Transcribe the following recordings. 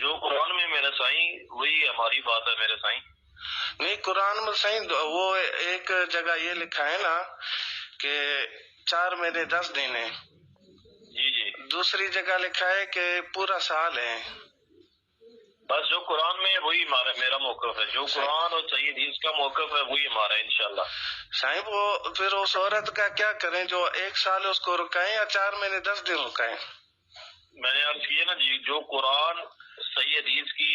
جو قرآن میں میرے سائیں وہی ہماری بات ہے میرے سائیں. نہیں قرآن میں سائیں وہ ایک جگہ یہ لکھا ہے نا کہ 4 مہینے 10 دن ہیں. جی جی. دوسری جگہ لکھا ہے کہ پورا سال ہے. بس جو قرآن میں وہی میرا موقف ہے. جو قرآن اور صحیح حدیث کا موقف ہے وہی ہمارا ہے انشاءاللہ. صاحب وہ پھر اس عورت کا کیا کریں جو 1 سال اس کو رکائیں یا 4 مہینے 10 دن رکائیں؟ میں نے عرض کیا نا جی جو قرآن صحیح حدیث کی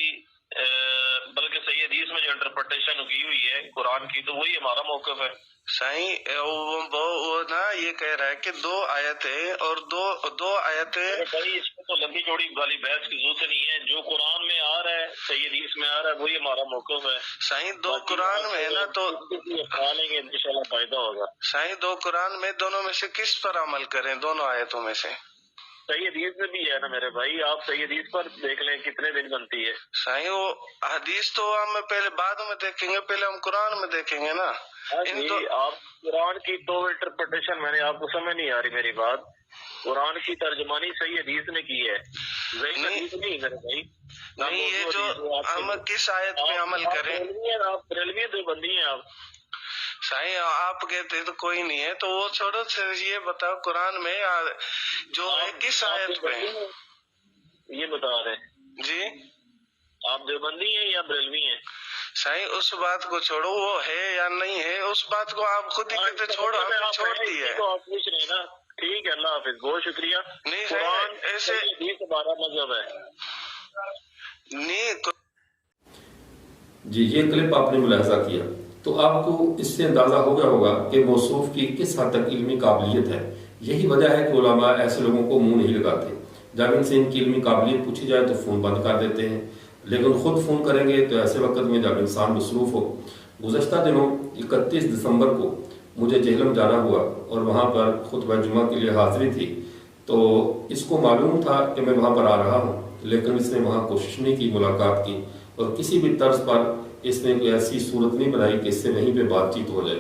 بلکہ صحیح حدیث میں جو انٹرپریٹیشن کی ہوئی ہے قرآن کی تو وہی ہمارا موقف ہے. سائیں وہ نا یہ کہہ رہا ہے کہ 2 آیتیں اور دو آیتیں. بھائی اس میں تو لمبی چوڑی والی بحث کی ضرورت نہیں ہے. جو قرآن میں آ رہا ہے صحیح حدیث میں آ رہا ہے وہی ہمارا موقف ہے. سائیں 2 قرآن میں ہے نا تو لیں گے انشاءاللہ فائدہ ہوگا. سائیں 2 قرآن میں دونوں میں سے کس پر عمل کریں دونوں آیتوں میں سے؟ صحیح حدیث میں بھی ہے نا میرے بھائی. آپ صحیح حدیث پر دیکھ لیں کتنے دن بنتی ہے. سائیں وہ حدیث تو ہم پہلے بعد میں دیکھیں گے, پہلے ہم قرآن میں دیکھیں گے نا. آپ قرآن کی تو انٹرپریٹیشن میں نے آپ کو سمجھ نہیں آ رہی میری بات. قرآن کی ترجمانی صحیح حدیث نے کی ہے ضعیف حدیث نہیں میرے بھائی. نہیں یہ جو ہم کس آیت پہ عمل کریں؟ آپ بریلوی دیوبندی ہیں آپ. سائیں آپ کہتے تو کوئی نہیں ہے تو وہ چھوڑو, یہ بتاؤ قرآن میں جو ہے کس آیت پہ یہ بتا رہے جی؟ آپ دیوبندی ہیں یا بریلوی ہیں؟ سائیں اس بات کو چھوڑو وہ ہے یا نہیں ہے اس بات کو آپ خود ہی کہتے چھوڑو, ہم نے چھوڑ دی ہے. آپ پوچھ رہے ہیں نا. ٹھیک ہے اللہ حافظ, بہت شکریہ. نہیں قرآن ایسے ہمارا مذہب ہے نہیں. جی یہ کلپ آپ نے ملاحظہ کیا تو آپ کو اس سے اندازہ ہو گیا ہوگا کہ موصوف کی کس حد تک علمی قابلیت ہے. یہی وجہ ہے کہ علماء ایسے لوگوں کو منہ نہیں لگاتے. جب ان سے ان کی علمی قابلیت پوچھی جائے تو فون بند کر دیتے ہیں, لیکن خود فون کریں گے تو ایسے وقت میں جب انسان مصروف ہو. گزشتہ دنوں 31 دسمبر کو مجھے جہلم جانا ہوا اور وہاں پر خطبہ جمعہ کے لیے حاضری تھی. تو اس کو معلوم تھا کہ میں وہاں پر آ رہا ہوں, لیکن اس نے وہاں کوشش نہیں کی ملاقات کی اور کسی بھی طرز پر اس نے کوئی ایسی صورت نہیں بنائی کہ اس سے وہیں پہ بات چیت ہو جائے.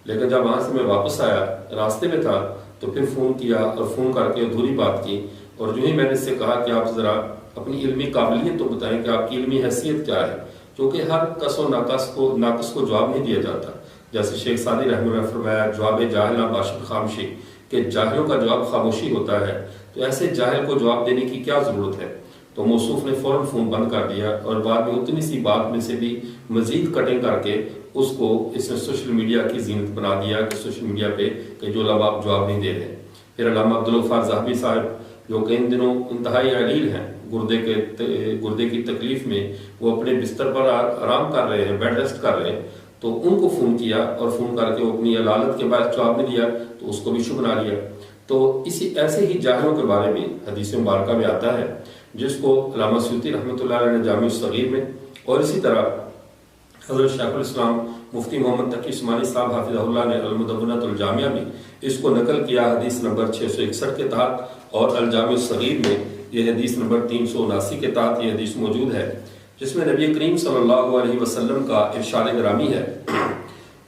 لیکن جب وہاں سے میں واپس آیا راستے میں تھا تو پھر فون کیا اور فون کر کے ادھوری بات کی. اور جو ہی میں نے اس سے کہا کہ آپ ذرا اپنی علمی قابلیت تو بتائیں کہ آپ کی علمی حیثیت کیا ہے, کیونکہ ہر کس و ناقص کو جواب نہیں دیا جاتا. جیسے شیخ سعدی رحمہ اللہ نے فرمایا جواب جاہل باشد خاموشی, کہ جاہلوں کا جواب خاموشی ہوتا ہے. تو ایسے جاہل کو جواب دینے کی کیا ضرورت ہے؟ تو موصوف نے فوراً فون بند کر دیا اور بعد میں اتنی سی بات میں سے بھی مزید کٹنگ کر کے اس کو اس نے سوشل میڈیا کی زینت بنا دیا کہ سوشل میڈیا پہ کہ جو علماء جواب نہیں دے رہے. پھر علامہ عبدالغفار ذہبی صاحب جو کہ ان دنوں انتہائی علیل ہیں گردے کی تکلیف میں, وہ اپنے بستر پر آرام کر رہے ہیں, بیڈ ریسٹ کر رہے ہیں, تو ان کو فون کیا اور فون کر کے وہ اپنی علالت کے بعد جواب نہیں دیا تو اس کو بھی ایشو بنا لیا. تو ایسے ہی جاہلوں کے بارے میں حدیث مبارکہ میں آتا ہے جس کو علامہ سیوطی رحمۃ اللہ علیہ نے جامع الصغیر میں, اور اسی طرح حضرت شیخ الاسلام مفتی محمد تقی عثمانی صاحب حافظہ اللہ نے المدونۃ الجامعہ میں اس کو نقل کیا حدیث نمبر 661 کے تحت, اور الجامع الصغیر میں یہ حدیث نمبر 379 کے تحت یہ حدیث موجود ہے جس میں نبی کریم صلی اللہ علیہ وسلم کا ارشاد گرامی ہے.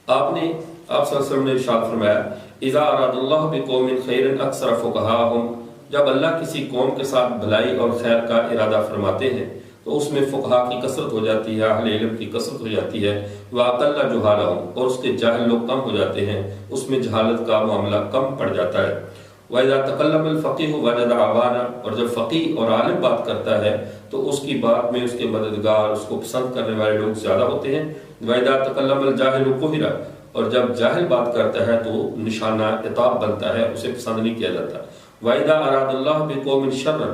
آپ صلی اللہ علیہ وسلم نے ارشاد فرمایا اذا اراد اللہ بقوم خیر اکثر فقہاہم, جب اللہ کسی قوم کے ساتھ بھلائی اور خیر کا ارادہ فرماتے ہیں تو اس میں فقہا کی کثرت ہو جاتی ہے, اہل علم کی کثرت ہو جاتی ہے. وَأَقَلَّ جُهَالَهُمْ, اور اس کے جاہل لوگ کم ہو جاتے ہیں, اس میں جہالت کا معاملہ کم پڑ جاتا ہے. وَإِذَا تَكَلَّمَ الْفَقِيهُ وَجَدَ عَوَانًا, اور جب فقیہ اور عالم بات کرتا ہے تو اس کی بات میں اس کے مددگار, اس کو پسند کرنے والے لوگ زیادہ ہوتے ہیں. وَإِذَا تَكَلَّمَ الْجَاهِلُ قُهِرَ, اور جب جاہل بات کرتا ہے تو نشانہ عتاب بنتا ہے, اسے پسند نہیں کیا جاتا. وَإِذَا أَرَادَ اللَّهُ بِقَوْمٍ شَرًّا,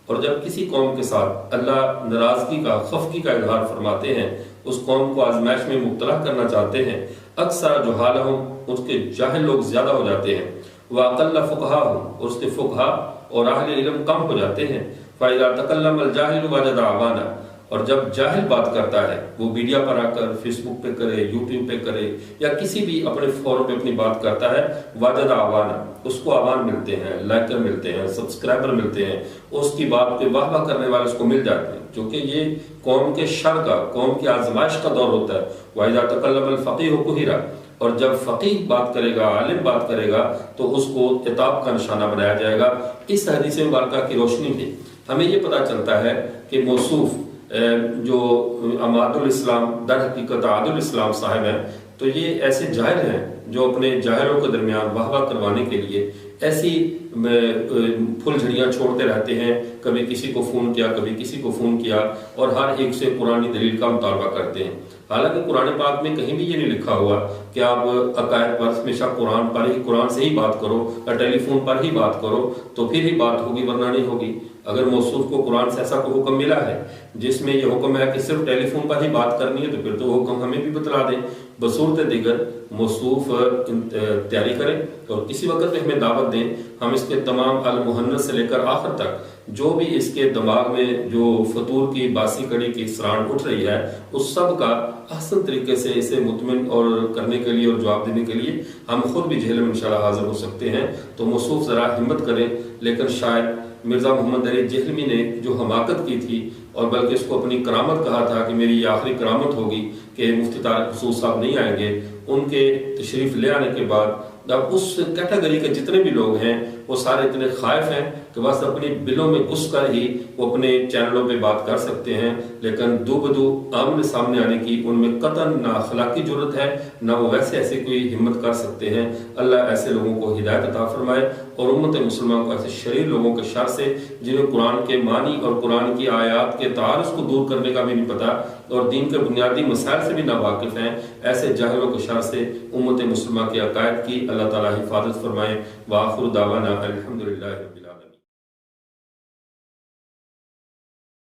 اور جب کسی قوم کے ساتھ اللہ ناراضگی کا, خفگی کا اظہار فرماتے ہیں, اس قوم کو آزمائش میں مبتلا کرنا چاہتے ہیں, اکثر جہالہم, اس کے جاہل لوگ زیادہ ہو جاتے ہیں. وَأَقَلَّ فُقَہَاہُم, اور اس کے فقہا اور اہل علم کم ہو جاتے ہیں. فَإِذَا تَكَلَّمَ الْجَاهِلُ وَجَدَ عَوَانًا, اور جب جاہل بات کرتا ہے وہ میڈیا پر آ کر فیس بک پہ کرے, یوٹیوب پہ کرے, یا کسی بھی اپنے فورم پہ اپنی بات کرتا ہے, واجد عوانا, اس کو عوان ملتے ہیں, لائکر ملتے ہیں, سبسکرائبر ملتے ہیں, اس کی بات پہ واہ واہ کرنے والے اس کو مل جاتے ہیں, جو کہ یہ قوم کے شر کا, قوم کی آزمائش کا دور ہوتا ہے. وَإِذَا تَكَلَّمَ الْفَقِيهُ قُهِرَ, اور جب فقیہ بات کرے گا, عالم بات کرے گا, تو اس کو عتاب کا نشانہ بنایا جائے گا. اس حدیث مبارکہ کی روشنی میں ہمیں یہ پتہ چلتا ہے کہ موصوف جو عماد الاسلام در حقیقت عادل اسلام صاحب ہیں، تو یہ ایسے جاہل ہیں جو اپنے جاہلوں کے درمیان واہ واہ کروانے کے لیے ایسی پھل جھڑیاں چھوڑتے رہتے ہیں، کبھی کسی کو فون کیا، کبھی کسی کو فون کیا، اور ہر ایک سے قرآنی دلیل کا مطالبہ کرتے ہیں۔ حالانکہ قرآن پاک میں کہیں بھی یہ نہیں لکھا ہوا کہ آپ عقائد پر ہمیشہ قرآن سے ہی بات کرو یا ٹیلی فون پر ہی بات کرو تو پھر ہی بات ہوگی، ورنہ نہیں ہوگی۔ اگر موصوف کو قرآن سے ایسا کوئی حکم ملا ہے جس میں یہ حکم ہے کہ صرف ٹیلی فون پر ہی بات کرنی ہے، تو پھر تو حکم ہمیں بھی بتلا دیں۔ بصورت دیگر موصوف تیاری کریں اور کسی وقت میں ہمیں دعوت دیں، ہم اس کے تمام المحنت سے لے کر آخر تک جو بھی اس کے دماغ میں جو فطور کی باسی کڑی کی سران اٹھ رہی ہے اس سب کا احسن طریقے سے اسے مطمئن اور کرنے کے لیے اور جواب دینے کے لیے ہم خود بھی جہل میں انشاءاللہ حاضر ہو سکتے ہیں۔ تو موصوف ذرا ہمت کریں، لیکن شاید مرزا محمد علی جہلمی نے جو حماقت کی تھی اور بلکہ اس کو اپنی کرامت کہا تھا کہ میری یہ آخری کرامت ہوگی کہ مفتی طارق حصول صاحب نہیں آئیں گے، ان کے تشریف لے آنے کے بعد اب اس کیٹیگری کے جتنے بھی لوگ ہیں وہ سارے اتنے خائف ہیں کہ بس اپنی بلوں میں گھس کر ہی وہ اپنے چینلوں پہ بات کر سکتے ہیں، لیکن دو بدو آمنے سامنے آنے کی ان میں قطعاً نہ اخلاقی جرت ہے، نہ وہ ایسے کوئی ہمت کر سکتے ہیں۔ اللہ ایسے لوگوں کو ہدایت عطا فرمائے اور امت مسلمان کو ایسے شریر لوگوں کے شر سے جنہیں قرآن کے معنی اور قرآن کی آیات کے تعارض کو دور کرنے کا بھی نہیں پتہ اور دین کے بنیادی مسائل سے بھی ناواقف ہیں، ایسے جاہلوں کے شر سے امت مسلمہ کے عقائد کی اللہ تعالیٰ حفاظت فرمائے۔ وآخر دعوانا الحمدللہ۔